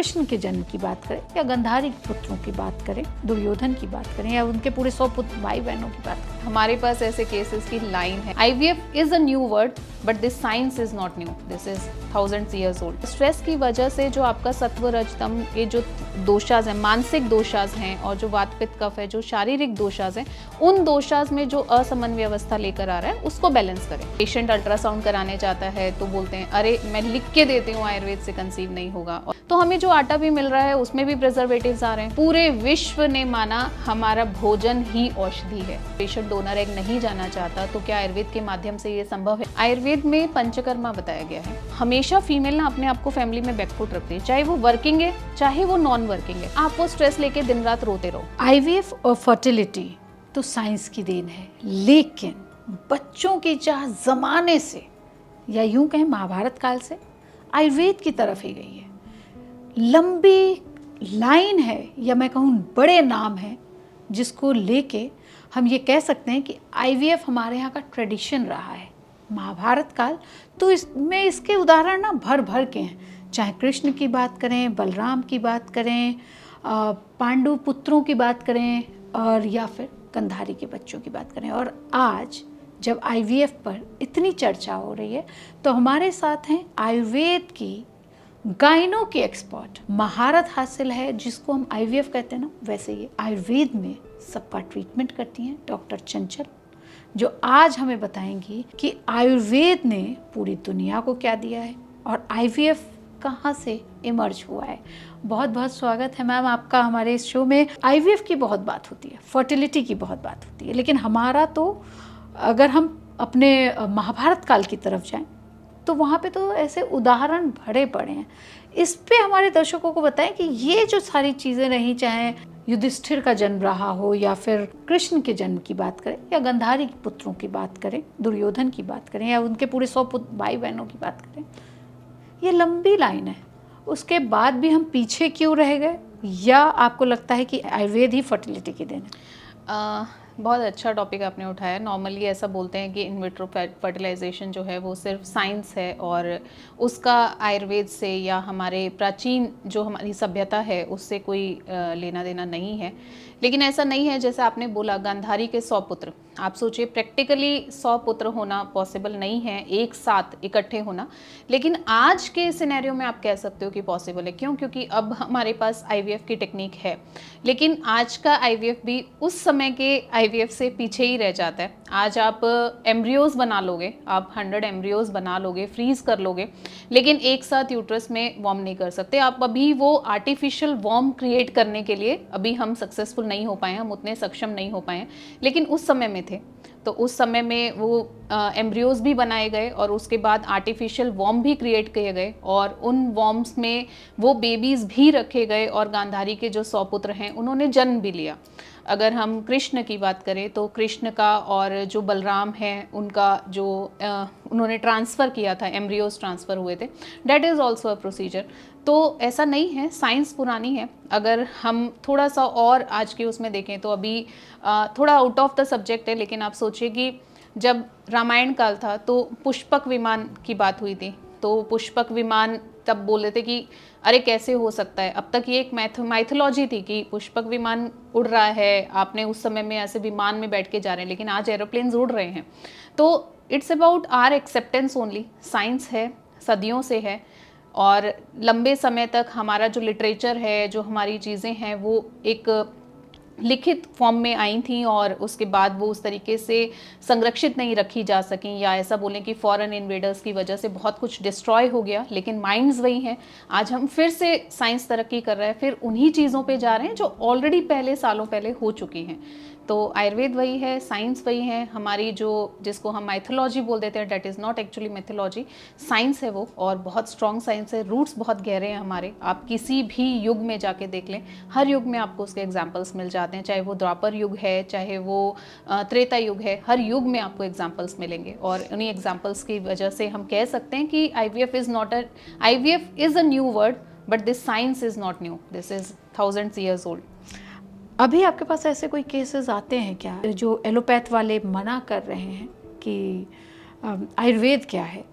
कृष्ण के जन्म की बात करें या गांधारी पुत्रों की बात करें, दुर्योधन की बात करें या उनके पूरे 100 पुत्र भाई बहनों की बात करें, हमारे पास ऐसे केसेस की लाइन है, IVF is a new word but this science is not new, this is thousands years old. Stress की वजह से जो आपका सत्व रजतम, ये जो दोषाज हैं, मानसिक दोषाज हैं, और जो वात पित्त कफ है, जो शारीरिक दोषाज हैं, उन दोषाज में जो असमन्वय अवस्था लेकर आ रहा है उसको बैलेंस करें। पेशेंट अल्ट्रासाउंड कराने जाता है तो बोलते हैं अरे मैं लिख के देती हूँ आयुर्वेद से कंसीव नहीं होगा, तो हमें जो आटा भी मिल रहा है उसमें भी प्रिजर्वेटिव्स आ रहे हैं। पूरे विश्व ने माना हमारा भोजन ही औषधि है। पेशेंट डोनर एग नहीं जाना चाहता तो क्या आयुर्वेद के माध्यम से ये संभव है? आयुर्वेद में पंचकर्मा बताया गया है। हमेशा फीमेल ना अपने आप को फैमिली में बैकफुट रखती है, चाहे वो वर्किंग है चाहे वो नॉन वर्किंग है। आप वो स्ट्रेस लेके दिन रात रोते रहो। IVF और फर्टिलिटी तो साइंस की देन है, लेकिन बच्चों की चाह जमाने से या यूं कहें महाभारत काल से आयुर्वेद की तरफ ही गई है। लंबी लाइन है या मैं कहूँ बड़े नाम है जिसको लेके हम ये कह सकते हैं कि IVF हमारे यहाँ का ट्रेडिशन रहा है। महाभारत काल तो इसमें इसके उदाहरण ना भर भर के हैं, चाहे कृष्ण की बात करें, बलराम की बात करें, पांडु पुत्रों की बात करें, और या फिर गांधारी के बच्चों की बात करें। और आज जब IVF पर इतनी चर्चा हो रही है तो हमारे साथ हैं आयुर्वेद की गायनो की एक्सपर्ट, महारत हासिल है जिसको हम IVF कहते हैं ना, वैसे ये आयुर्वेद में सबका ट्रीटमेंट करती हैं, डॉक्टर चंचल, जो आज हमें बताएंगी कि आयुर्वेद ने पूरी दुनिया को क्या दिया है और IVF कहाँ से इमर्ज हुआ है। बहुत बहुत स्वागत है मैम आपका हमारे इस शो में। IVF की बहुत बात होती है, फर्टिलिटी की बहुत बात होती है, लेकिन हमारा तो अगर हम अपने महाभारत काल की तरफ जाएं तो वहाँ पे तो ऐसे उदाहरण भरे पड़े हैं। इस पे हमारे दर्शकों को बताएं कि ये जो सारी चीज़ें रहीं, चाहे युधिष्ठिर का जन्म रहा हो या फिर कृष्ण के जन्म की बात करें या गांधारी पुत्रों की बात करें, दुर्योधन की बात करें या उनके पूरे 100 पुत्र भाई बहनों की बात करें, ये लंबी लाइन है। उसके बाद भी हम पीछे क्यों रह गए, या आपको लगता है कि आयुर्वेद ही फर्टिलिटी की देन है? बहुत अच्छा टॉपिक आपने उठाया। नॉर्मली ऐसा बोलते हैं कि इन विट्रो फर्टिलाइजेशन जो है वो सिर्फ साइंस है और उसका आयुर्वेद से या हमारे प्राचीन जो हमारी सभ्यता है उससे कोई लेना देना नहीं है। लेकिन ऐसा नहीं है जैसे आपने बोला गांधारी के 100 पुत्र। आप सोचिए प्रैक्टिकली 100 पुत्र होना पॉसिबल नहीं है, एक साथ इकट्ठे होना, लेकिन आज के सिनेरियो में आप कह सकते हो कि पॉसिबल है। क्यों? क्योंकि अब हमारे पास IVF की टेक्निक है, लेकिन आज का IVF भी उस समय के IVF से पीछे ही रह जाता है। आज आप एम्ब्रियोज बना लोगे, आप 100 एम्ब्रियोज बना लोगे, फ्रीज कर लोगे, लेकिन एक साथ यूट्रस में वॉर्म नहीं कर सकते। आप अभी वो आर्टिफिशियल वॉर्म क्रिएट करने के लिए अभी हम सक्सेसफुल नहीं हो पाए, हम उतने सक्षम नहीं हो पाए, लेकिन उस समय में थे। तो उस समय में वो एम्ब्रियोज भी बनाए गए और उसके बाद आर्टिफिशियल वॉर्म भी क्रिएट किए गए और उन वॉर्म्स में वो बेबीज़ भी रखे गए और गांधारी के जो 100 पुत्र हैं उन्होंने जन्म भी लिया। अगर हम कृष्ण की बात करें तो कृष्ण का और जो बलराम हैं उनका जो उन्होंने ट्रांसफ़र किया था, एम्ब्रियोज ट्रांसफ़र हुए थे, that is also a procedure. तो ऐसा नहीं है, साइंस पुरानी है। अगर हम थोड़ा सा और आज के उसमें देखें तो अभी थोड़ा आउट ऑफ द सब्जेक्ट है, लेकिन आप सोचिए कि जब रामायण काल था तो पुष्पक विमान की बात हुई थी, तो पुष्पक विमान तब बोले थे कि अरे कैसे हो सकता है। अब तक ये एक माइथोलॉजी थी कि पुष्पक विमान उड़ रहा है, आपने उस समय में ऐसे विमान में बैठ के जा रहे हैं, लेकिन आज एरोप्लेन्स उड़ रहे हैं। तो it's about our acceptance only. Science है, सदियों से है, और लंबे समय तक हमारा जो लिटरेचर है, जो हमारी चीज़ें हैं, वो एक लिखित फॉर्म में आई थी और उसके बाद वो उस तरीके से संरक्षित नहीं रखी जा सकी, या ऐसा बोलें कि फॉरेन इन्वेडर्स की वजह से बहुत कुछ डिस्ट्रॉय हो गया, लेकिन माइंड्स वही हैं। आज हम फिर से साइंस तरक्की कर रहे हैं, फिर उन्हीं चीज़ों पे जा रहे हैं जो ऑलरेडी पहले सालों पहले हो चुकी हैं। तो आयुर्वेद वही है, साइंस वही है। हमारी जो जिसको हम माइथोलॉजी बोल देते हैं, that is not actually mythology, science है वो, और बहुत स्ट्रॉन्ग साइंस है। रूट्स बहुत गहरे हैं हमारे। आप किसी भी युग में जाके देख लें, हर युग में आपको उसके एग्जाम्पल्स मिल जाते हैं, चाहे वो द्वापर युग है, चाहे वो त्रेता युग है, हर युग में आपको एग्जाम्पल्स मिलेंगे। और उन्हीं एग्जाम्पल्स की वजह से हम कह सकते हैं कि IVF is a new word but this science is not new, this is thousands years old. अभी आपके पास ऐसे कोई केसेस आते हैं क्या जो एलोपैथ वाले मना कर रहे हैं कि आयुर्वेद क्या है,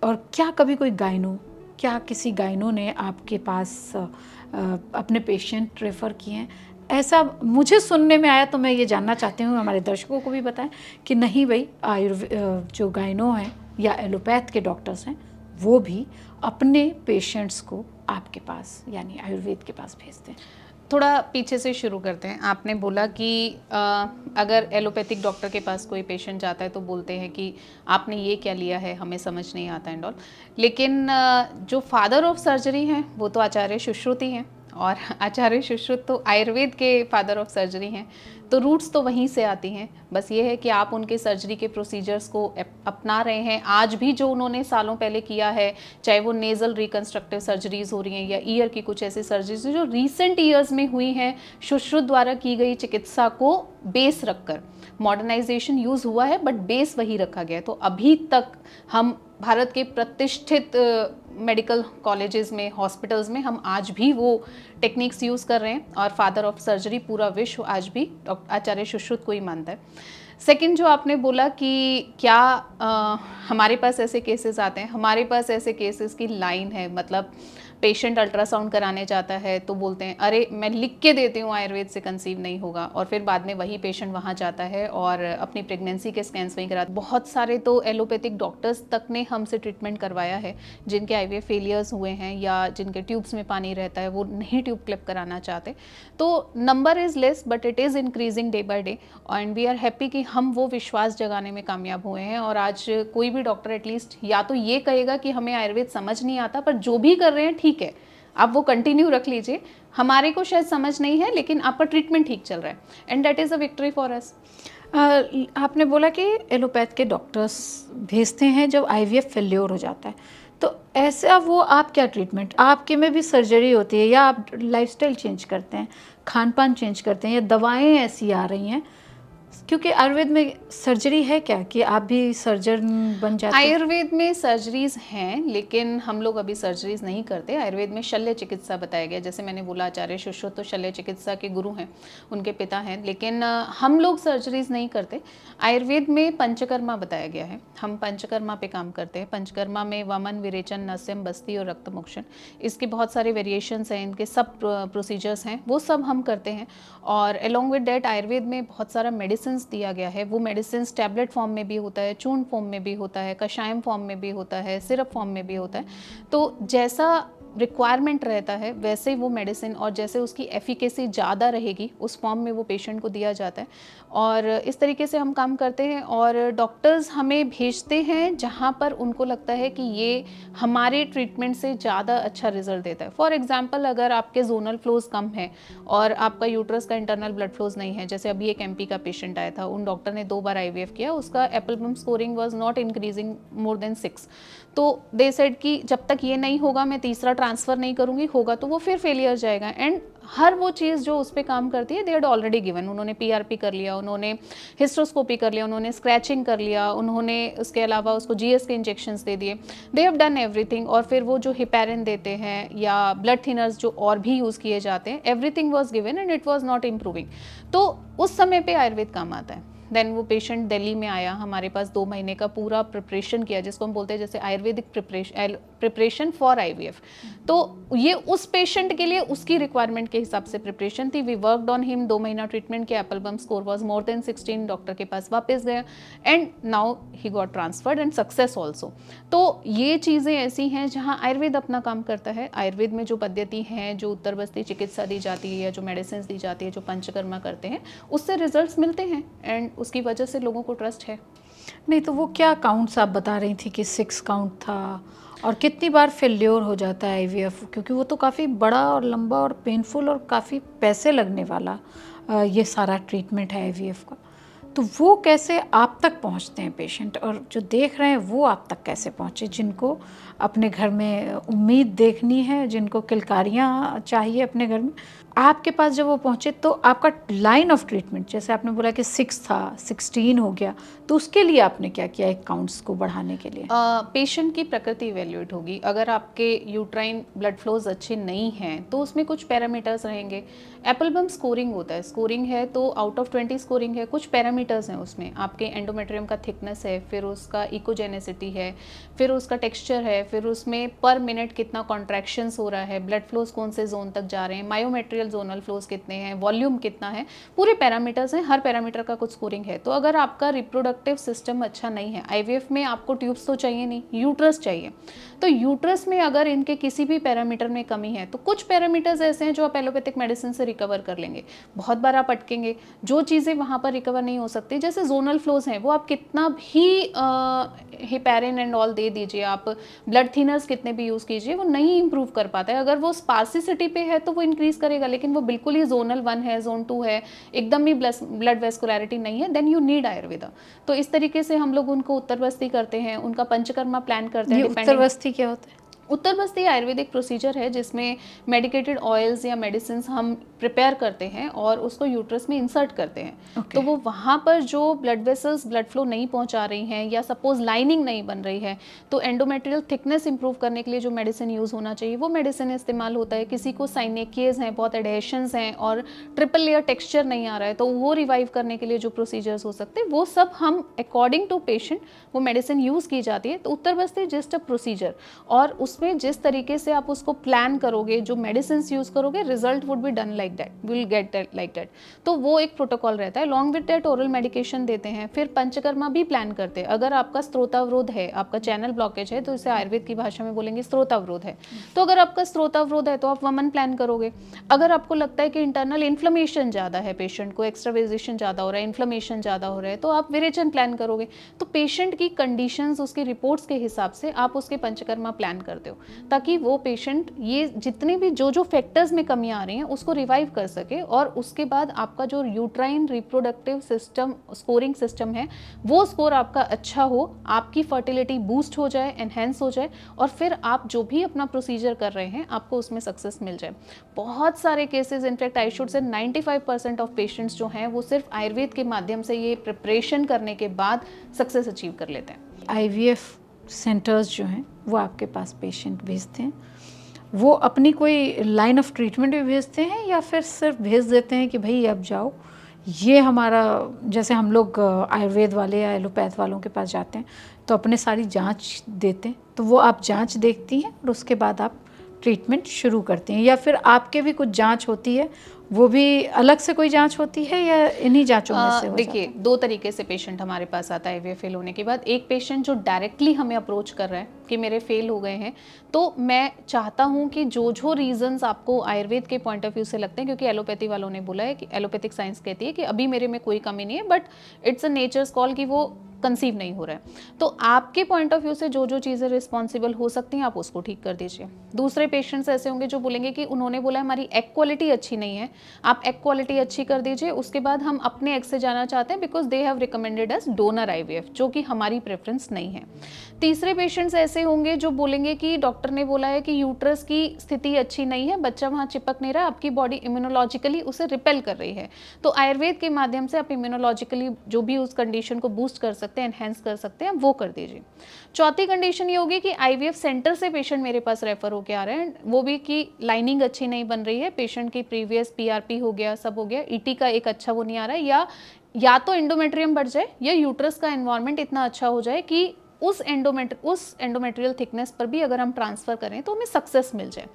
और क्या कभी कोई गायनो क्या किसी गाइनो ने आपके पास अपने पेशेंट रेफ़र किए हैं? ऐसा मुझे सुनने में आया, तो मैं ये जानना चाहती हूँ, हमारे दर्शकों को भी बताएं कि नहीं भाई, जो गाइनो हैं या एलोपैथ के डॉक्टर्स हैं वो भी अपने पेशेंट्स को आपके पास यानी आयुर्वेद के पास भेजते हैं। थोड़ा पीछे से शुरू करते हैं। आपने बोला कि अगर एलोपैथिक डॉक्टर के पास कोई पेशेंट जाता है तो बोलते हैं कि आपने ये क्या लिया है, हमें समझ नहीं आता एंड ऑल। लेकिन जो फादर ऑफ सर्जरी हैं वो तो आचार्य सुश्रुति हैं, और आचार्य सुश्रुत तो आयुर्वेद के फादर ऑफ सर्जरी हैं, तो रूट्स तो वहीं से आती हैं। बस ये है कि आप उनके सर्जरी के प्रोसीजर्स को अपना रहे हैं। आज भी जो उन्होंने सालों पहले किया है, चाहे वो नेज़ल रिकन्स्ट्रक्टिव सर्जरीज हो रही हैं या ईयर की कुछ ऐसी सर्जरीज जो रीसेंट ईयर्स में हुई हैं, सुश्रुत द्वारा की गई चिकित्सा को बेस रखकर, मॉडर्नाइजेशन यूज़ हुआ है बट बेस वही रखा गया है। तो अभी तक हम भारत के प्रतिष्ठित मेडिकल कॉलेजेस में, हॉस्पिटल्स में हम आज भी वो टेक्निक्स यूज़ कर रहे हैं, और फादर ऑफ सर्जरी पूरा विश्व आज भी आचार्य सुश्रुत को ही मानता है। सेकंड, जो आपने बोला कि क्या हमारे पास ऐसे केसेस आते हैं, हमारे पास ऐसे केसेस की लाइन है। मतलब पेशेंट अल्ट्रासाउंड कराने जाता है तो बोलते हैं अरे मैं लिख के देती हूँ आयुर्वेद से कंसीव नहीं होगा, और फिर बाद में वही पेशेंट वहाँ जाता है और अपनी प्रेगनेंसी के स्कैन्स वहीं कराता है। बहुत सारे तो एलोपैथिक डॉक्टर्स तक ने हमसे ट्रीटमेंट करवाया है जिनके आईवीएफ फेलियर्स हुए हैं या जिनके ट्यूब्स में पानी रहता है, वो नहीं ट्यूब क्लिप कराना चाहते। तो number is less but it is increasing day by day, and we are happy कि हम वो विश्वास जगाने में कामयाब हुए हैं। और आज कोई भी डॉक्टर एटलीस्ट या तो ये कहेगा कि हमें आयुर्वेद समझ नहीं आता, पर जो भी कर रहे हैं ठीक है, आप वो कंटिन्यू रख लीजिए, हमारे को शायद समझ नहीं है लेकिन आपका ट्रीटमेंट ठीक चल रहा है, and that is a victory for us. आपने बोला कि एलोपैथ के डॉक्टर्स भेजते हैं जब आईवीएफ फेल्योर हो जाता है, तो ऐसा वो आप क्या ट्रीटमेंट, आपके में भी सर्जरी होती है या आप लाइफस्टाइल चेंज करते हैं, खान पान चेंज करते हैं, या दवाएं ऐसी आ रही हैं? क्योंकि आयुर्वेद में सर्जरी है क्या कि आप भी सर्जन बन जाते हैं? आयुर्वेद में सर्जरीज हैं लेकिन हम लोग अभी सर्जरीज नहीं करते। आयुर्वेद में शल्य चिकित्सा बताया गया, जैसे मैंने बोला आचार्य सुश्रुत तो शल्य चिकित्सा के गुरु हैं, उनके पिता हैं, लेकिन हम लोग सर्जरीज नहीं करते। आयुर्वेद में पंचकर्मा बताया गया है, हम पंचकर्मा पे काम करते हैं। पंचकर्मा में वमन, विरेचन, नस्यम, बस्ती और रक्तमोक्षण, इसके बहुत सारे वेरिएशंस हैं, इनके सब प्रोसीजर्स हैं, वो सब हम करते हैं। और अलॉन्ग विद डैट आयुर्वेद में बहुत सारा मेडिसिन दिया गया है। वो मेडिसिन टैबलेट फॉर्म में भी होता है, चूर्ण फॉर्म में भी होता है, कषायम फॉर्म में भी होता है, सिरप फॉर्म में भी होता है। तो जैसा रिक्वायरमेंट रहता है वैसे वो मेडिसिन, और जैसे उसकी एफिकेसी ज़्यादा रहेगी उस फॉर्म में वो पेशेंट को दिया जाता है। और इस तरीके से हम काम करते हैं, और डॉक्टर्स हमें भेजते हैं जहाँ पर उनको लगता है कि ये हमारे ट्रीटमेंट से ज़्यादा अच्छा रिजल्ट देता है। फॉर एग्जांपल, अगर आपके जोनल फ्लोज कम है और आपका यूट्रस का इंटरनल ब्लड फ्लोज नहीं है, जैसे अभी एक एमपी का पेशेंट आया था, उन डॉक्टर ने 2 बार आईवीएफ किया, उसका Applebaum scoring was not increasing more than 6, तो दे सेड कि जब तक ये नहीं होगा मैं तीसरा ट्रांसफ़र नहीं करूँगी, होगा तो वो फिर फेलियर जाएगा। एंड हर वो चीज़ जो उस पर काम करती है दे हैड ऑलरेडी गिवन, उन्होंने पीआरपी कर लिया, उन्होंने हिस्ट्रोस्कोपी कर लिया, उन्होंने स्क्रैचिंग कर लिया, उन्होंने उसके अलावा उसको जीएस के इंजेक्शंस दे दिए, दे हैव डन एवरीथिंग। और फिर वो जो हिपैरिन देते हैं या ब्लड थिनर्स जो और भी यूज़ किए जाते हैं, everything was given and it was not improving. तो उस समय पे आयुर्वेद काम आता है। देन वो पेशेंट दिल्ली में आया, हमारे पास 2 महीने का पूरा प्रिपरेशन किया, जिसको हम बोलते हैं जैसे आयुर्वेदिक प्रिपरेशन फॉर आईवीएफ। तो ये उस पेशेंट के लिए उसकी रिक्वायरमेंट के हिसाब से प्रिपरेशन थी। वी वर्कड ऑन हिम, 2 महीना ट्रीटमेंट किया, Applebaum score was more than 16, doctor के पास वापस गया and now he got transferred and success also. तो ये चीज़ें ऐसी हैं जहाँ आयुर्वेद अपना काम करता है। आयुर्वेद में जो पद्धति हैं, जो उत्तरबस्ती चिकित्सा दी जाती है या जो मेडिसिन दी जाती है, जो पंचकर्मा करते हैं, उससे रिजल्ट्स मिलते हैं एंड उसकी वजह से लोगों को ट्रस्ट है। नहीं तो वो क्या काउंट्स आप बता रही थी कि 6 काउंट था, और कितनी बार फेल्योर हो जाता है आईवीएफ? क्योंकि वो तो काफ़ी बड़ा और लंबा और पेनफुल और काफ़ी पैसे लगने वाला ये सारा ट्रीटमेंट है आईवीएफ का। तो वो कैसे आप तक पहुंचते हैं पेशेंट, और जो देख रहे हैं वो आप तक कैसे पहुंचे, जिनको अपने घर में उम्मीद देखनी है, जिनको किलकारियाँ चाहिए अपने घर में, आपके पास जब वो पहुंचे तो आपका लाइन ऑफ ट्रीटमेंट, जैसे आपने बोला कि 6 था, 16 हो गया, तो उसके लिए आपने क्या किया एक काउंट्स को बढ़ाने के लिए? पेशेंट की प्रकृति इवेल्यूएट होगी। अगर आपके यूट्राइन ब्लड फ्लोज अच्छे नहीं हैं तो उसमें कुछ पैरामीटर्स रहेंगे। एप्पलबम स्कोरिंग होता है, स्कोरिंग है तो आउट ऑफ 20 स्कोरिंग है, कुछ पैरामीटर पैरामीटर्स हैं उसमें, आपके एंडोमेट्रियम का थिकनेस है, फिर उसका इकोजेनेसिटी है, फिर उसका टेक्सचर है, फिर उसमें पर मिनट कितना कॉन्ट्रैक्शंस हो रहा है, ब्लड फ्लोज कौन से जोन तक जा रहे हैं, मायोमेट्रियल जोनल फ्लोज कितने हैं, वॉल्यूम कितना है, पूरे पैरामीटर्स हैं, हर पैरामीटर का कुछ स्कोरिंग है। तो अगर आपका रिप्रोडक्टिव सिस्टम अच्छा नहीं है, आईवीएफ में आपको ट्यूब्स तो चाहिए नहीं, यूट्रस चाहिए, तो यूट्रस में अगर इनके किसी भी पैरामीटर में कमी है, तो कुछ पैरामीटर्स ऐसे हैं जो आप एलोपैथिक मेडिसिन से रिकवर कर लेंगे, बहुत बार आप अटकेंगे, जो चीज़ें वहाँ पर रिकवर नहीं हो सकती, जैसे जोनल फ्लोज हैं, वो आप कितना भी हिपैरिन एंड ऑल दे दीजिए, आप ब्लड थिनर्स कितने भी यूज़ कीजिए, वो नहीं इंप्रूव कर पाता है। अगर वो स्पार्सिसिटी पे है तो वो इंक्रीज करेगा, लेकिन वो बिल्कुल ही जोनल 1 है, जोन 2 है, एकदम ही ब्लड वेस्कुलरिटी नहीं है, देन यू नीड आयुर्वेदा। तो इस तरीके से हम लोग उनको उत्तरबस्ती करते हैं, उनका पंचकर्मा प्लान करते हैं। उत्तरबस्ती क्या होता है? उत्तरबस्ती आयुर्वेदिक प्रोसीजर है जिसमें मेडिकेटेड ऑयल्स या मेडिसिन हम प्रिपेयर करते हैं और उसको यूट्रस में इंसर्ट करते हैं। तो वो वहाँ पर जो ब्लड वेसल्स ब्लड फ्लो नहीं पहुँचा रही हैं या सपोज लाइनिंग नहीं बन रही है, तो एंडोमेट्रियल थिकनेस इंप्रूव करने के लिए जो मेडिसिन यूज़ होना चाहिए वो मेडिसिन इस्तेमाल होता है। किसी को साइनेकियज हैं, बहुत एडेशंस हैं और ट्रिपल लेयर टेक्सचर नहीं आ रहा है, तो वो रिवाइव करने के लिए जो प्रोसीजर्स हो सकते हैं वो सब हम अकॉर्डिंग टू पेशेंट वो मेडिसिन यूज़ की जाती है। तो उत्तरबस्ती जस्ट अ प्रोसीजर, और उसमें जिस तरीके से आप उसको प्लान करोगे, जो मेडिसिन यूज़ करोगे, result would be done like that, will get that like that. तो वो एक प्रोटोकॉल रहता है। Long with that oral medication देते हैं, फिर पंचकर्मा भी प्लान करते हैं। अगर आपका स्त्रोतावरोध है, आपका चैनल ब्लॉकेज है, तो इसे आयुर्वेद की भाषा में बोलेंगे स्त्रोतावरोध है। तो अगर आपका स्त्रोतावरोध है तो आप वमन प्लान करोगे। अगर आपको लगता है कि इंटरनल इन्फ्लेमेशन ज़्यादा है, पेशेंट को एक्स्ट्रावेजेशन ज़्यादा हो रहा है, इन्फ्लेमेशन ज़्यादा हो रहा है, तो आप विरेचन प्लान करोगे। तो पेशेंट की कंडीशंस, उसकी रिपोर्ट्स के हिसाब से आप उसके पंचकर्मा प्लान करते हो, ताकि वो पेशेंट ये जितने भी जो फैक्टर्स में कमियां आ रही हैं उसको रिवाइव कर सके, और उसके बाद आपका जो uterine reproductive system scoring system है वो स्कोर आपका अच्छा हो, आपकी फर्टिलिटी बूस्ट हो जाए, एनहेंस हो जाए, और फिर आप जो भी अपना प्रोसीजर कर रहे हैं आपको उसमें सक्सेस मिल जाए। बहुत सारे cases, in fact I should say 95% of patients जो हैं वो सिर्फ आयुर्वेद के माध्यम से ये प्रिपरेशन करने के बाद सक्सेस अचीव कर लेते हैं। आईवीएफ सेंटर्स जो हैं वो आपके पास पेशेंट भेजते हैं, वो अपनी कोई लाइन ऑफ ट्रीटमेंट भी भेजते हैं या फिर सिर्फ भेज देते हैं कि भाई अब जाओ, ये हमारा, जैसे हम लोग आयुर्वेद वाले या एलोपैथ वालों के पास जाते हैं तो अपने सारी जांच देते हैं, तो वो आप जांच देखती हैं और उसके बाद आप ट्रीटमेंट शुरू करते हैं, या फिर आपके भी कुछ जांच होती है, वो भी अलग से कोई जांच होती है या इन्हीं जांचों में से हो जाता है? देखिए, दो तरीके से पेशेंट हमारे पास आता है आईवीएफ फेल होने के बाद। एक पेशेंट जो डायरेक्टली हमें अप्रोच कर रहा है कि मेरे फेल हो गए हैं, तो मैं चाहता हूं कि जो रीजंस आपको आयुर्वेद के पॉइंट ऑफ व्यू से लगते हैं, क्योंकि एलोपैथी वालों ने बोला है कि एलोपैथिक साइंस कहती है कि अभी मेरे में कोई कमी नहीं है, but it's a nature's call कि वो कंसीव नहीं हो रहा है, तो आपके पॉइंट ऑफ व्यू से जो चीज़ें रिस्पॉन्सिबल हो सकती हैं आप उसको ठीक कर दीजिए। दूसरे पेशेंट्स ऐसे होंगे जो बोलेंगे कि उन्होंने बोला हमारी एग क्वालिटी अच्छी नहीं है, आप एग क्वालिटी अच्छी कर दीजिए, उसके बाद हम अपने एग से जाना चाहते हैं because they have recommended us donor IVF, जो कि हमारी प्रेफरेंस नहीं है। तीसरे पेशेंट्स ऐसे होंगे जो बोलेंगे कि डॉक्टर ने बोला है कि यूट्रस की स्थिति अच्छी नहीं है, बच्चा वहाँ चिपक नहीं रहा, आपकी बॉडी इम्यूनोलॉजिकली उसे रिपेल कर रही है, तो आयुर्वेद के माध्यम से आप इम्यूनोलॉजिकली जो भी उस कंडीशन को बूस्ट कर सकते हैं, एनहेंस कर सकते हैं, वो कर दीजिए। चौथी कंडीशन ये होगी कि आईवीएफ सेंटर से पेशेंट मेरे पास रेफर होकर आ रहे हैं, वो भी कि लाइनिंग अच्छी नहीं बन रही है, पेशेंट की प्रीवियस पीआरपी हो गया, सब हो गया, ईटी का एक अच्छा वो नहीं आ रहा है, या तो एंडोमेट्रियम बढ़ जाए या यूट्रस का एनवायरनमेंट इतना अच्छा हो जाए कि उस एंडोमेट्रियल थिकनेस पर भी अगर हम ट्रांसफ़र करें तो हमें सक्सेस मिल जाए,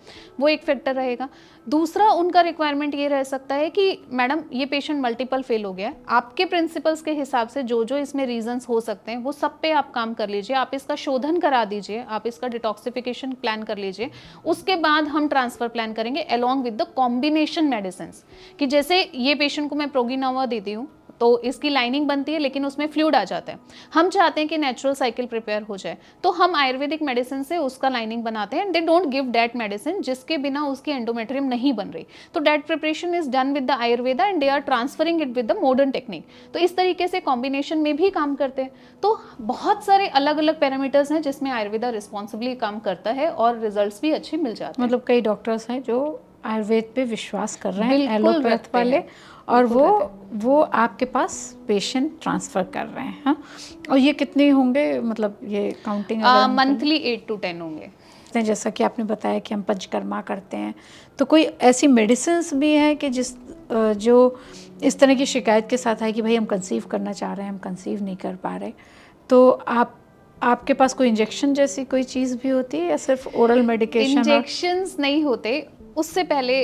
वो एक फैक्टर रहेगा। दूसरा उनका रिक्वायरमेंट ये रह सकता है कि मैडम ये पेशेंट मल्टीपल फेल हो गया है, आपके प्रिंसिपल्स के हिसाब से जो इसमें रीजंस हो सकते हैं वो सब पे आप काम कर लीजिए, आप इसका शोधन करा दीजिए, आप इसका डिटॉक्सिफिकेशन प्लान कर लीजिए, उसके बाद हम ट्रांसफ़र प्लान करेंगे along with the combination medicine. कि जैसे ये पेशेंट को मैं प्रोगिनावा देती हूँ तो इसकी लाइनिंग बनती है लेकिन उसमें फ्लूइड आ जाता है, हम चाहते हैं कि नेचुरल साइकिल प्रिपेयर हो जाए, तो हम आयुर्वेदिक मेडिसिन से उसका लाइनिंग बनाते हैं। They don't give that medicine जिसके बिना उसकी एंडोमेट्रियम नहीं बन रही, तो that preparation is done with the Ayurveda and they are transferring it with the modern technique. तो इस तरीके से कॉम्बिनेशन में भी काम करते हैं। तो बहुत सारे अलग अलग पैरामीटर्स हैं जिसमें आयुर्वेदा रिस्पॉन्सिबली काम करता है और रिजल्ट भी अच्छे मिल जाते हैं। मतलब कई डॉक्टर्स हैं जो आयुर्वेद पे विश्वास कर रहे हैं, एलोपैथ वाले, और वो आपके पास पेशेंट ट्रांसफ़र कर रहे हैं। हाँ, और ये कितने होंगे, मतलब ये काउंटिंग मंथली 8 to 10 होंगे। जैसा कि आपने बताया कि हम पंचकर्मा करते हैं, तो कोई ऐसी मेडिसिन्स भी हैं कि जो इस तरह की शिकायत के साथ आए कि भाई हम कंसीव करना चाह रहे हैं, हम कंसीव नहीं कर पा रहे, तो आपके पास कोई इंजेक्शन जैसी कोई चीज़ भी होती है या सिर्फ ओरल मेडिकेशन? इंजेक्शंस नहीं होते। उससे पहले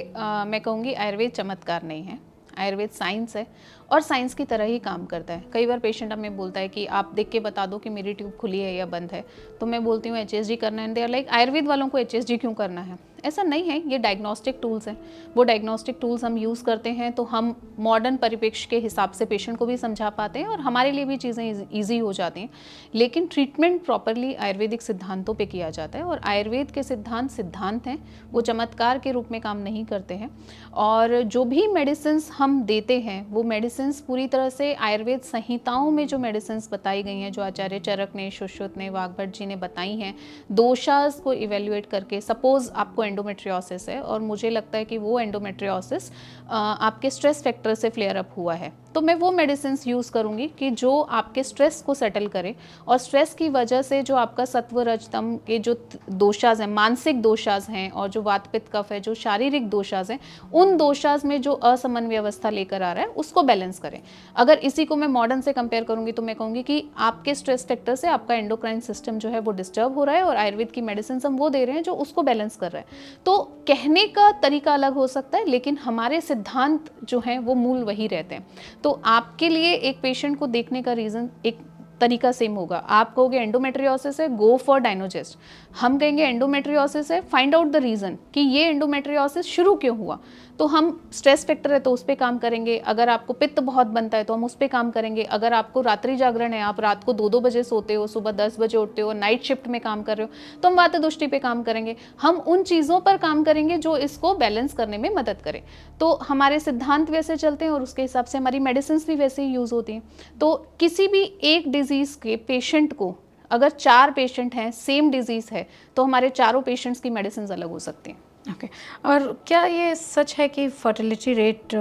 मैं कहूँगी आयुर्वेद चमत्कार नहीं है, आयुर्वेद साइंस है और साइंस की तरह ही काम करता है। कई बार पेशेंट हमें बोलता है कि आप देख के बता दो कि मेरी ट्यूब खुली है या बंद है, तो मैं बोलती हूँ HSG करना है, दे आर लाइक आयुर्वेद वालों को HSG क्यों करना है? ऐसा नहीं है, ये डायग्नोस्टिक टूल्स हैं। वो डायग्नोस्टिक टूल्स हम यूज़ करते हैं तो हम मॉडर्न परिप्रेक्ष्य के हिसाब से पेशेंट को भी समझा पाते हैं और हमारे लिए भी चीज़ें ईजी हो जाती हैं। लेकिन ट्रीटमेंट प्रॉपरली आयुर्वेदिक सिद्धांतों पे किया जाता है और आयुर्वेद के सिद्धांत हैं, वो चमत्कार के रूप में काम नहीं करते हैं। और जो भी मेडिसिन्स हम देते हैं वो मेडिसिन्स पूरी तरह से आयुर्वेद संहिताओं में जो मेडिसिन्स बताई गई हैं, जो आचार्य चरक ने, सुश्रुत ने, वाग्भट जी ने बताई हैं, दोषास को इवेल्युएट करके, सपोज आपको एंडोमेट्रियोसिस है और मुझे लगता है कि वो एंडोमेट्रियोसिस आपके स्ट्रेस फैक्टर से फ्लेयर अप हुआ है, तो मैं वो मेडिसिन्स यूज़ करूँगी कि जो आपके स्ट्रेस को सेटल करे और स्ट्रेस की वजह से जो आपका सत्व रजतम के जो दोषाज हैं, मानसिक दोषाज हैं और जो वात पित्त कफ है, जो शारीरिक दोषाज हैं, उन दोषाज में जो असमन्वय अवस्था लेकर आ रहा है उसको बैलेंस करें। अगर इसी को मैं मॉडर्न से कंपेयर करूँगी तो मैं कहूँगी कि आपके स्ट्रेस फैक्टर से आपका एंडोक्राइन सिस्टम जो है वो डिस्टर्ब हो रहा है और आयुर्वेद की मेडिसिन हम वो दे रहे हैं जो उसको बैलेंस कर रहा है। तो कहने का तरीका अलग हो सकता है लेकिन हमारे सिद्धांत जो हैं वो मूल वही रहते हैं। तो आपके लिए एक पेशेंट को देखने का रीज़न एक तरीका सेम होगा। आप कहोगे एंडोमेट्रियोसिस है, गो फॉर डायनोजेस्ट। हम कहेंगे एंडोमेट्रियोसिस है, फाइंड आउट द रीज़न कि ये एंडोमेट्रियोसिस शुरू क्यों हुआ। तो हम स्ट्रेस फैक्टर है तो उस पर काम करेंगे, अगर आपको पित्त बहुत बनता है तो हम उस पर काम करेंगे, अगर आपको रात्रि जागरण है, आप रात को 2-2 बजे सोते हो, सुबह 10 बजे उठते हो, नाइट शिफ्ट में काम कर रहे हो, तो हम वातदुष्टि पे काम करेंगे। हम उन चीज़ों पर काम करेंगे जो इसको बैलेंस करने में मदद करें। तो हमारे सिद्धांत वैसे चलते हैं और उसके हिसाब से हमारी मेडिसिन भी वैसे ही यूज़ होती हैं। तो किसी भी एक डिजीज़ के पेशेंट को, अगर 4 पेशेंट हैं, सेम डिजीज़ है, तो हमारे चारों पेशेंट्स की मेडिसिन अलग हो सकती हैं। ओके और क्या ये सच है कि फर्टिलिटी रेट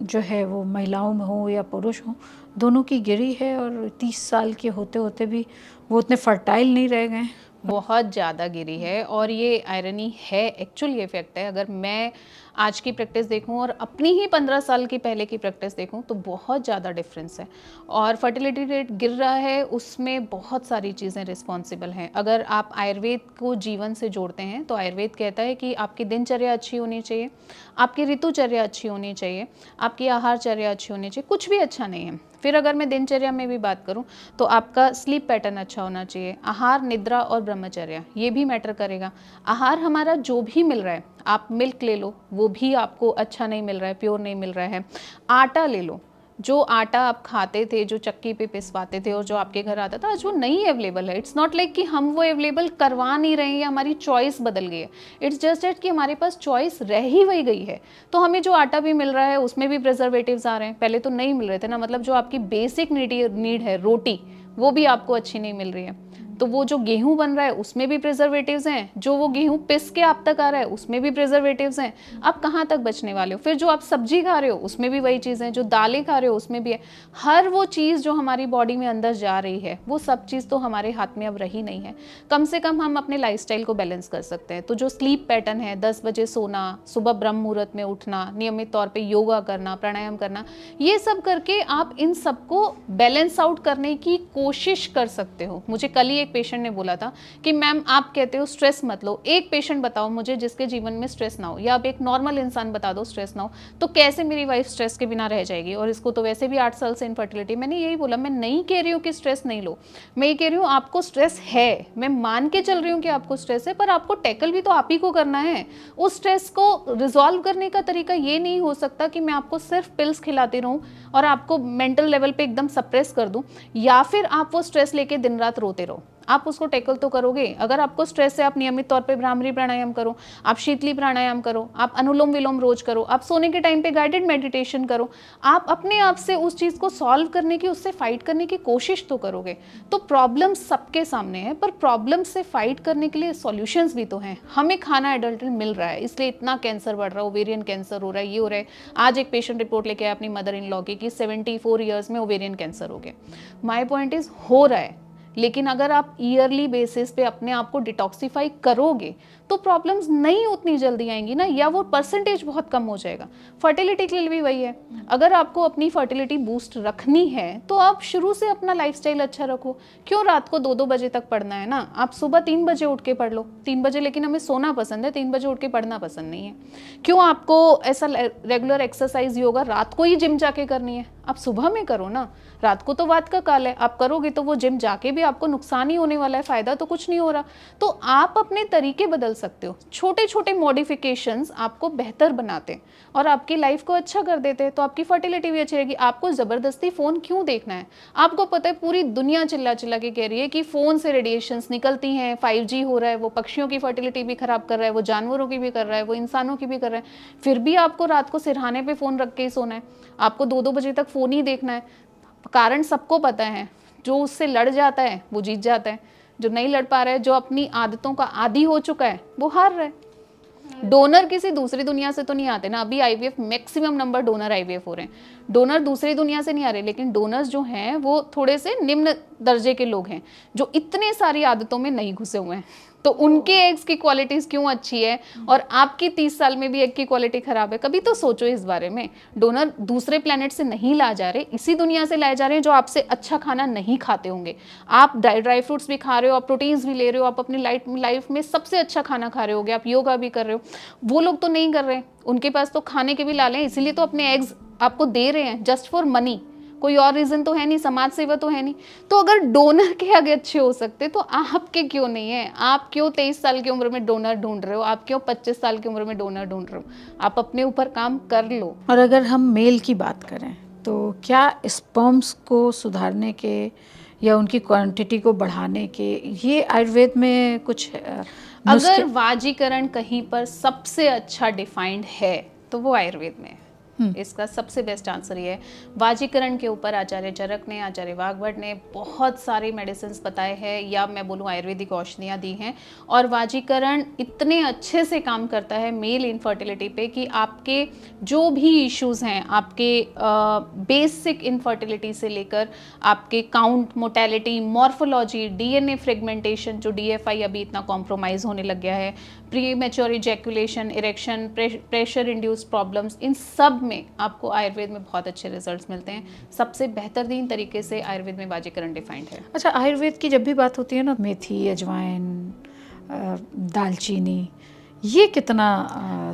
जो है वो महिलाओं में हो या पुरुष हो, दोनों की गिरी है और 30 साल के होते होते भी वो उतने फर्टाइल नहीं रह गए? बहुत ज़्यादा गिरी है और ये आयरनी है, एक्चुअल ये फैक्ट है। अगर मैं आज की प्रैक्टिस देखूं और अपनी ही 15 साल की पहले की प्रैक्टिस देखूं तो बहुत ज़्यादा डिफरेंस है और फर्टिलिटी रेट गिर रहा है, उसमें बहुत सारी चीज़ें रिस्पॉन्सिबल हैं। अगर आप आयुर्वेद को जीवन से जोड़ते हैं तो आयुर्वेद कहता है कि आपकी दिनचर्या अच्छी होनी चाहिए, आपकी ऋतुचर्या अच्छी होनी चाहिए, आपकी आहारचर्या अच्छी होनी चाहिए, कुछ भी अच्छा नहीं है। फिर अगर मैं दिनचर्या में भी बात करूं तो आपका स्लीप पैटर्न अच्छा होना चाहिए, आहार, निद्रा और ब्रह्मचर्या ये भी मैटर करेगा। आहार हमारा जो भी मिल रहा है, आप मिल्क ले लो, वो भी आपको अच्छा नहीं मिल रहा है, प्योर नहीं मिल रहा है। आटा ले लो, जो आटा आप खाते थे, जो चक्की पे पिसवाते थे और जो आपके घर आता था, आज वो नहीं अवेलेबल है। इट्स नॉट लाइक कि हम वो अवेलेबल करवा नहीं रहे हैं या हमारी चॉइस बदल गई है, इट्स जस्ट दैट कि हमारे पास चॉइस रह ही वही गई है। तो हमें जो आटा भी मिल रहा है उसमें भी प्रिजर्वेटिव्स आ रहे हैं, पहले तो नहीं मिल रहे थे ना। मतलब जो आपकी बेसिक नीड है, रोटी, वो भी आपको अच्छी नहीं मिल रही है। तो वो जो गेहूं बन रहा है उसमें भी प्रिजर्वेटिव्स हैं, जो वो गेहूं पिस के आप तक आ रहा है उसमें भी प्रिजर्वेटिव्स हैं। आप कहाँ तक बचने वाले हो? फिर जो आप सब्जी खा रहे हो उसमें भी वही चीज़ है, जो दालें खा रहे हो उसमें भी है। हर वो चीज़ जो हमारी बॉडी में अंदर जा रही है वो सब चीज़ तो हमारे हाथ में अब रही नहीं है। कम से कम हम अपने लाइफस्टाइल को बैलेंस कर सकते हैं। तो जो स्लीप पैटर्न है, 10 बजे सोना, सुबह ब्रह्म मुहूर्त में उठना, नियमित तौर पर योगा करना, प्राणायाम करना, ये सब करके आप इन सबको बैलेंस आउट करने की कोशिश कर सकते हो। मुझे कल ही पेशेंट ने बोला था कि मैम आप कहते हो स्ट्रेस मत लो, एक पेशेंट बताओ मुझे जिसके जीवन में स्ट्रेस ना हो, या आप एक नॉर्मल इंसान बता दो स्ट्रेस ना हो, तो कैसे मेरी वाइफ स्ट्रेस के बिना रह जाएगी? और इसको तो वैसे भी 8 साल से इनफर्टिलिटी। मैंने यही बोला, मैं नहीं कह रही हूँ कि स्ट्रेस नहीं लो, मैं ये कह रही हूँ आपको स्ट्रेस है, मैं मान के चल रही हूँ कि आपको स्ट्रेस है, पर आपको टैकल भी तो आप ही को करना है। उस स्ट्रेस को रिजॉल्व करने का तरीका ये नहीं हो सकता कि मैं आपको सिर्फ पिल्स खिलाती रहूँ और आपको मेंटल लेवल पे एकदम सप्रेस कर दूँ, या फिर आप वो स्ट्रेस लेके दिन रात रोते रहो। आप उसको टैकल तो करोगे। अगर आपको स्ट्रेस है, आप नियमित तौर पे भ्रामरी प्राणायाम करो, आप शीतली प्राणायाम करो, आप अनुलोम विलोम रोज करो, आप सोने के टाइम पे गाइडेड मेडिटेशन करो, आप अपने आप से उस चीज़ को सॉल्व करने की, उससे फाइट करने की कोशिश तो करोगे। तो प्रॉब्लम सबके सामने है, पर प्रॉब्लम से फाइट करने के लिए सॉल्यूशंस भी तो हैं। हमें खाना एडल्ट्रेट मिल रहा है, इसलिए इतना कैंसर बढ़ रहा है, ओवेरियन कैंसर हो रहा है, ये हो रहा है। आज एक पेशेंट रिपोर्ट लेके आया अपनी मदर इन लॉ की कि 74 ईयर्स में ओवेरियन कैंसर हो गया। माई पॉइंट इज, हो रहा है, लेकिन अगर आप ईयरली बेसिस पे अपने आप को डिटॉक्सिफाई करोगे तो प्रॉब्लम्स नहीं उतनी जल्दी आएंगी ना, या वो परसेंटेज बहुत कम हो जाएगा। फर्टिलिटी के लिए भी वही है, अगर आपको अपनी फर्टिलिटी बूस्ट रखनी है तो आप शुरू से अपना लाइफस्टाइल अच्छा रखो। क्यों रात को 2-2 बजे तक पढ़ना है ना, आप सुबह 3 बजे उठ के पढ़ लो। 3 बजे लेकिन हमें सोना पसंद है, 3 बजे उठ के पढ़ना पसंद नहीं है। क्यों आपको ऐसा रेगुलर एक्सरसाइज योगा रात को ही जिम जाके करनी है, आप सुबह में करो ना। रात को तो वात का काल है, आप करोगे तो वो जिम जाके भी आपको नुकसान ही होने वाला है, फायदा तो कुछ नहीं हो रहा। तो आप अपने तरीके बदल सकते हो, छोटे छोटे मॉडिफिकेशंस आपको बेहतर बनाते हैं और आपकी लाइफ को अच्छा कर देते हैं, तो आपकी फर्टिलिटी भी अच्छी रहेगी। आपको ज़बरदस्ती फ़ोन क्यों देखना है? आपको पता है पूरी दुनिया चिल्ला चिल्ला के कह रही है कि फ़ोन से रेडिएशंस निकलती हैं, 5G हो रहा है, वो पक्षियों की फर्टिलिटी भी खराब कर रहा है, वो जानवरों की भी कर रहा है, वो इंसानों की भी कर रहा है, फिर भी आपको रात को सिरहाने पे फ़ोन रख के ही सोना है, आपको 2-2 बजे तक फ़ोन ही देखना है। कारण सबको पता है, जो उससे लड़ जाता है वो जीत जाता है, जो नहीं लड़ पा रहा है, जो अपनी आदतों का आदी हो चुका है, वो हार रहा है। डोनर किसी दूसरी दुनिया से तो नहीं आते ना, अभी IVF maximum number donor IVF हो रहे हैं, डोनर दूसरी दुनिया से नहीं आ रहे, लेकिन डोनर्स जो हैं वो थोड़े से निम्न दर्जे के लोग हैं जो इतने सारी आदतों में नहीं घुसे हुए हैं। तो उनके एग्स की क्वालिटीज क्यों अच्छी है और आपकी 30 साल में भी एग की क्वालिटी खराब है? कभी तो सोचो इस बारे में। डोनर दूसरे प्लेनेट से नहीं ला जा रहे, इसी दुनिया से लाए जा रहे हैं जो आपसे अच्छा खाना नहीं खाते होंगे। आप ड्राई फ्रूट्स भी खा रहे हो, आप प्रोटीन्स भी ले रहे हो, आप अपनी लाइफ में सबसे अच्छा खाना खा रहे होगे, आप योगा भी कर रहे हो, वो लोग तो नहीं कर रहे, उनके पास तो खाने के भी लाले हैं, इसीलिए तो अपने एग्स आपको दे रहे हैं, जस्ट फॉर मनी, कोई और रीजन तो है नहीं, समाज सेवा तो है नहीं। तो अगर डोनर के आगे अच्छे हो सकते तो आपके क्यों नहीं है? आप क्यों 23 साल की उम्र में डोनर ढूंढ रहे हो? आप क्यों 25 साल की उम्र में डोनर ढूंढ रहे हो? आप अपने ऊपर काम कर लो। और अगर हम मेल की बात करें तो क्या स्पर्म्स को सुधारने के या उनकी क्वांटिटी को बढ़ाने के ये आयुर्वेद में कुछ अगर वाजीकरण कहीं पर सबसे अच्छा डिफाइंड है तो वो आयुर्वेद में है। इसका सबसे बेस्ट आंसर ये है। वाजीकरण के ऊपर आचार्य चरक ने, आचार्य वाग्भट ने बहुत सारे मेडिसिन बताए हैं, या मैं बोलूँ आयुर्वेदिक औषधियाँ दी हैं, और वाजीकरण इतने अच्छे से काम करता है मेल इनफर्टिलिटी पे कि आपके जो भी इश्यूज़ हैं, आपके बेसिक इनफर्टिलिटी से लेकर आपके count, motility, morphology, DNA fragmentation, जो डीएफआई अभी इतना कॉम्प्रोमाइज़ होने लग गया है, premature ejaculation, erection, pressure induced problems, इन सब में आपको आयुर्वेद में बहुत अच्छे रिजल्ट्स मिलते हैं। सबसे बेहतरीन तरीके से आयुर्वेद में वाजीकरण डिफाइंड है। अच्छा, आयुर्वेद की जब भी बात होती है ना, मेथी, अजवाइन, दालचीनी, ये कितना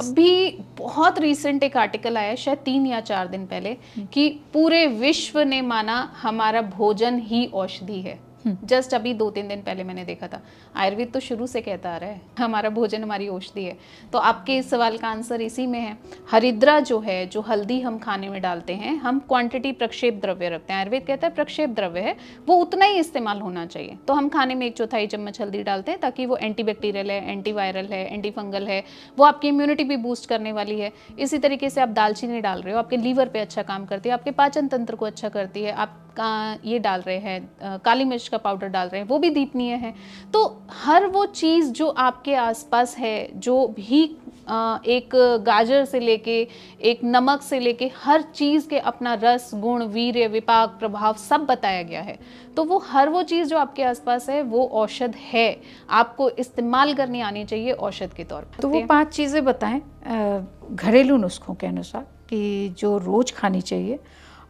अभी बहुत रिसेंट एक आर्टिकल आया शायद 3 या 4 दिन पहले कि पूरे विश्व ने माना हमारा भोजन ही औषधि है। जस्ट अभी 2-3 दिन पहले मैंने देखा था। आयुर्वेद तो शुरू से कहता आ रहा है हमारा भोजन हमारी औषधि है। तो आपके इस सवाल का आंसर इसी में है। हरिद्रा जो है, जो हल्दी हम खाने में डालते हैं, हम क्वांटिटी प्रक्षेप द्रव्य रखते हैं। आयुर्वेद कहता है प्रक्षेप द्रव्य है, वो उतना ही इस्तेमाल होना चाहिए। तो हम खाने में 1/4 चम्मच हल्दी डालते हैं ताकि वो एंटीबैक्टीरियल है, एंटीवायरल है, एंटीफंगल है, वो आपकी इम्यूनिटी भी बूस्ट करने वाली है। इसी तरीके से आप दालचीनी डाल रहे हो, आपके लीवर पे अच्छा काम करती है, आपके पाचन तंत्र को अच्छा करती है। आप ये डाल रहे हैं, काली मिर्च का पाउडर डाल रहे हैं, वो भी दीपनीय है। तो हर वो चीज़ जो आपके आसपास है, जो भी एक गाजर से लेके, एक नमक से लेके, हर चीज़ के अपना रस, गुण, वीर्य, विपाक, प्रभाव सब बताया गया है। तो वो हर वो चीज़ जो आपके आसपास है वो औषध है, आपको इस्तेमाल करनी आनी चाहिए औषध के तौर पर। तो वो 5 चीज़ें बताएं घरेलू नुस्खों के अनुसार कि जो रोज़ खानी चाहिए,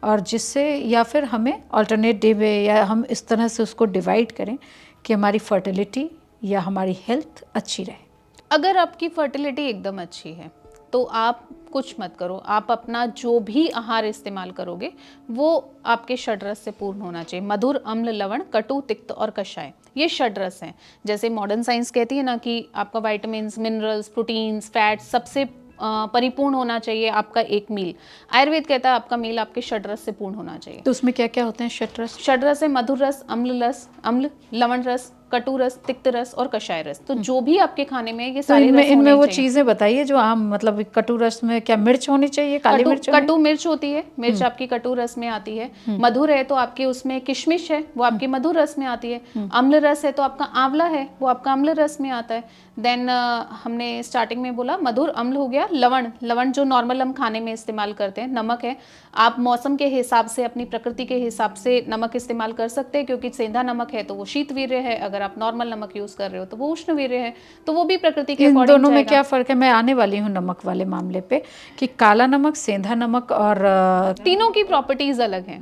और जिससे, या फिर हमें अल्टरनेट डे में, या हम इस तरह से उसको डिवाइड करें कि हमारी फर्टिलिटी या हमारी हेल्थ अच्छी रहे। अगर आपकी फर्टिलिटी एकदम अच्छी है तो आप कुछ मत करो, आप अपना जो भी आहार इस्तेमाल करोगे वो आपके षड्रस से पूर्ण होना चाहिए। मधुर, अम्ल, लवण, कटु, तिक्त और कषाय, ये षड्रस हैं। जैसे मॉडर्न साइंस कहती है ना कि आपका विटामिन्स, मिनरल्स, प्रोटीन्स, फैट्स सबसे परिपूर्ण होना चाहिए आपका एक मील। आयुर्वेद कहता है आपका मील आपके षड्रस से पूर्ण होना चाहिए। तो उसमें क्या क्या होते हैं षड्रस? षड्रस है मधुर रस, अम्ल, लवण रस, कटु रस, तिक्त रस और कषाय रस। तो जो भी आपके खाने में ये सारे रस इनमें वो चाहिए। चीजें बताइए जो आम, मतलब कटु रस में क्या मिर्च होनी चाहिए? काली मिर्च? कटु मिर्च होती है, मिर्च आपकी कटु रस में आती है। मधुर है तो आपके उसमें किशमिश है, वो आपके मधुर रस में आती है। अम्ल रस है तो आपका आंवला है, वो आपका अम्ल रस में आता है। देन हमने स्टार्टिंग में बोला मधुर, अम्ल हो गया। लवण जो नॉर्मल हम खाने में इस्तेमाल करते हैं। नमक है, आप मौसम के हिसाब से, अपनी प्रकृति के हिसाब से नमक इस्तेमाल कर सकते हैं, क्योंकि सेंधा नमक है तो वो शीतवीर्य है, अगर अगर आप नॉर्मल नमक यूज कर रहे हो तो वो उष्णवीर्य है, तो वो भी प्रकृति के इन अकॉर्डिंग दोनों में जाएगा। क्या फ़र्क है? मैं आने वाली हूँ नमक वाले मामले पे कि काला नमक, सेंधा नमक और तीनों की प्रॉपर्टीज अलग हैं।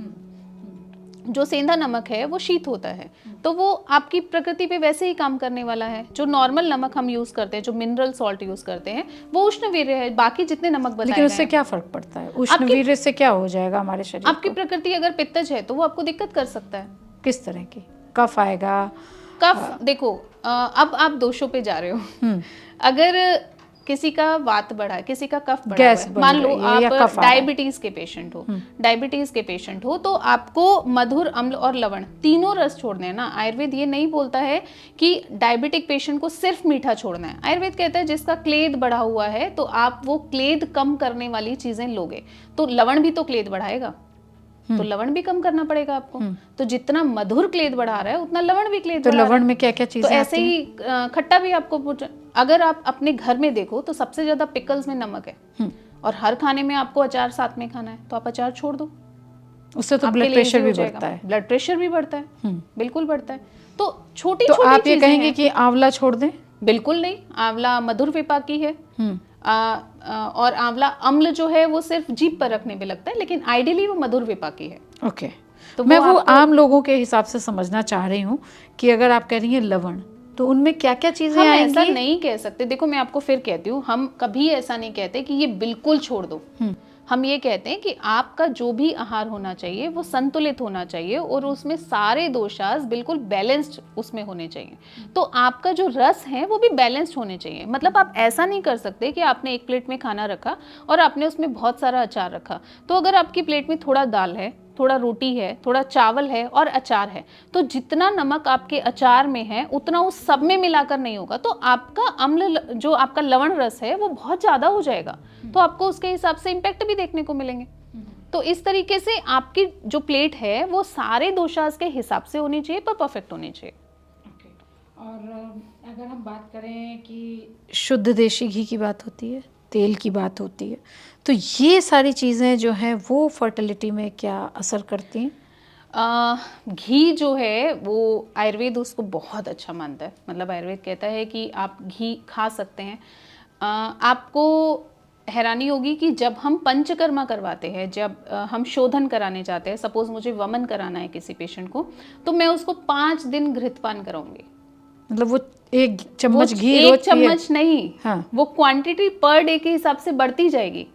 जो सेंधा नमक है वो शीत होता है, तो वो आपकी प्रकृति पे वैसे ही काम करने वाला है। जो नॉर्मल नमक हम यूज करते हैं, जो मिनरल सॉल्ट यूज करते हैं, वो उष्णवीर्य है। बाकी जितने नमक बताए लेकिन उससे गए क्या फ़र्क पड़ता है? उष्णवीर्य से क्या हो जाएगा हमारे शरीर आपकी को? प्रकृति अगर पित्तज है तो वो आपको दिक्कत कर सकता है। किस तरह की? कफ आएगा? कफ देखो, अब आप दोषों पे जा रहे हो। अगर किसी का वात बढ़ा है, किसी का कफ बढ़ा गैस हुआ है, बढ़ मान लो रही है या आप कफ आ रहा है। डायबिटीज के पेशेंट हो, डायबिटीज के पेशेंट हो तो आपको मधुर, अम्ल और लवण तीनों रस छोड़ने हैं ना। आयुर्वेद ये नहीं बोलता है कि डायबिटिक पेशेंट को सिर्फ मीठा छोड़ना है। आयुर्वेद कहता है जिसका क्लेद बढ़ा हुआ है तो आप वो क्लेद कम करने वाली चीजें लोगे, तो लवण भी तो क्लेद बढ़ाएगा, तो लवण भी कम करना पड़ेगा आपको। तो जितना मधुर क्लेद बढ़ा रहा है उतना लवण भी क्लेद तो बढ़ा रहा है। लवण में क्या क्या तो चीज़ें ऐसे आती ही खट्टा भी आपको अगर आप अपने घर में देखो तो सबसे ज्यादा पिकल्स में नमक है, और हर खाने में आपको अचार साथ में खाना है, तो आप अचार छोड़ दो। हैं? उससे तो आपके ब्लड लिए प्रेशर easy भी हो जाएगा। बढ़ता है। ब्लड प्रेशर भी बढ़ता है, बिल्कुल बढ़ता है। तो छोटी तो छोटी आप ये चीजें कहेंगे हैं। कि आंवला छोड़ दें? बिल्कुल नहीं, आंवला मधुर विपाकी है। और आंवला अम्ल जो है वो सिर्फ जीभ पर रखने में लगता है, लेकिन आइडियली वो मधुर विपाकी है। ओके, तो मैं वो आपको- आम लोगों के हिसाब से समझना चाह रही हूँ कि अगर आप कह रही हैं लवण, तो उनमें क्या क्या चीज़ें हम ऐसा आएंगी? नहीं कह सकते। देखो मैं आपको फिर कहती हूँ, हम कभी ऐसा नहीं कहते कि ये बिल्कुल छोड़ दो। हम ये कहते हैं कि आपका जो भी आहार होना चाहिए वो संतुलित होना चाहिए, और उसमें सारे दोषास बिल्कुल बैलेंस्ड उसमें होने चाहिए। तो आपका जो रस है वो भी बैलेंस्ड होने चाहिए। मतलब आप ऐसा नहीं कर सकते कि आपने एक प्लेट में खाना रखा और आपने उसमें बहुत सारा अचार रखा। तो अगर आपकी प्लेट में थोड़ा दाल है, थोड़ा रोटी है, थोड़ा चावल है और अचार है, तो जितना नमक आपके अचार में है उतना उस सब में मिलाकर नहीं होगा, तो आपका अम्ल जो आपका लवण रस है वो बहुत ज्यादा हो जाएगा। तो आपको उसके हिसाब से इम्पैक्ट भी देखने को मिलेंगे। तो इस तरीके से आपकी जो प्लेट है वो सारे दोषास के हिसाब से होनी चाहिए, पर परफेक्ट होनी चाहिए। और अगर हम बात करें कि शुद्ध देशी घी की बात होती है, तेल की बात होती है, तो ये सारी चीज़ें जो हैं वो फर्टिलिटी में क्या असर करती हैं? घी जो है वो आयुर्वेद उसको बहुत अच्छा मानता है। मतलब आयुर्वेद कहता है कि आप घी खा सकते हैं। आपको हैरानी होगी कि जब हम पंचकर्मा करवाते हैं, जब हम शोधन कराने जाते हैं, सपोज मुझे वमन कराना है किसी पेशेंट को, तो मैं उसको 5 दिन घृतपान कराऊंगी। मतलब वो एक चम्मच वो घी एक रोज पिए? चम्मच नहीं, हाँ। वो क्वांटिटी पर डे के हिसाब से बढ़ती जाएगी।